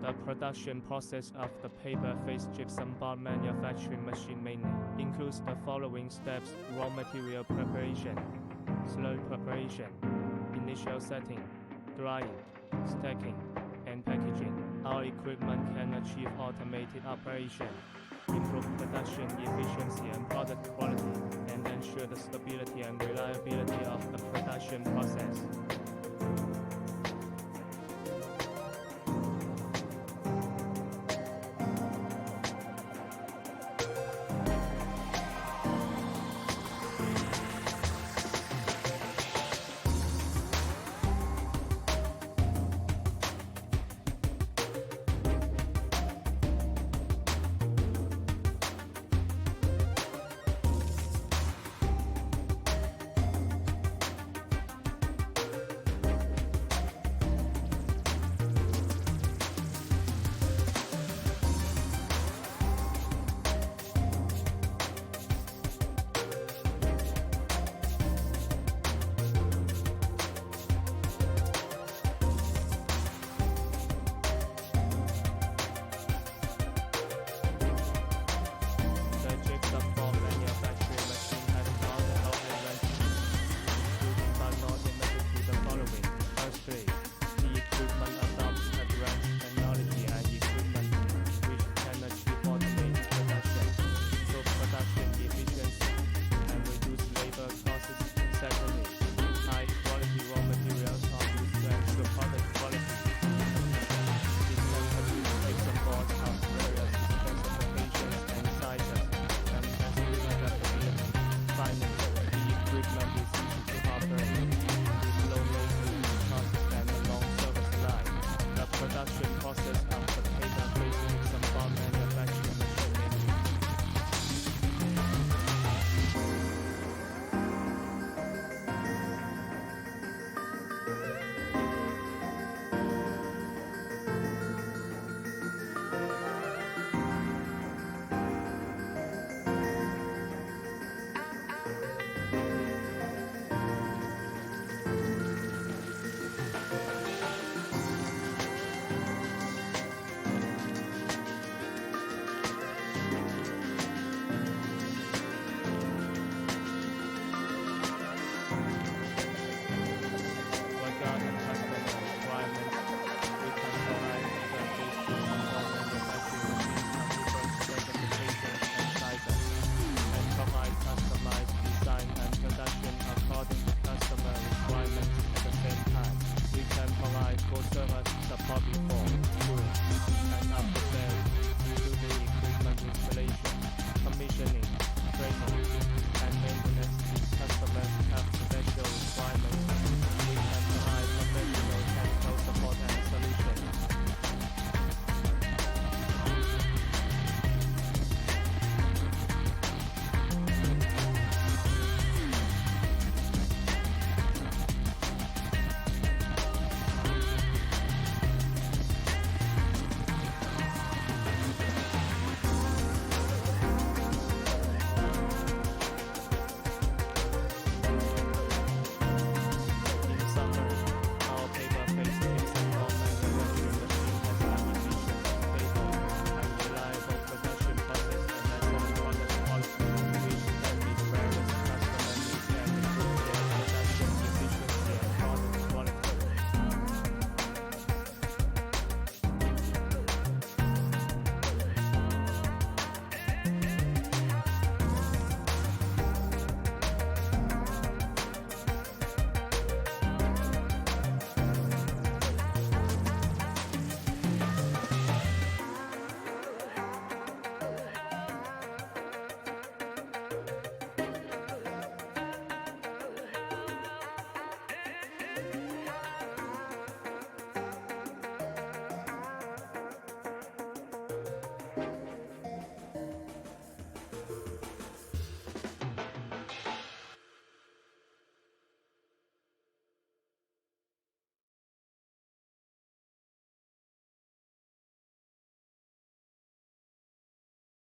The production process of the paper face gypsum board manufacturing machine mainly includes the following steps: raw material preparation, slurry preparation, initial setting, drying, stacking, and packaging. Our equipment can achieve automated operation, improve production efficiency and product quality, and ensure the stability and reliability of the production process. Production process of the paper-based gypsum board manufacturing machine mainly. Support before, during, and after sales, including equipment installation, commissioning, training, and maintenance. Customers have special requirements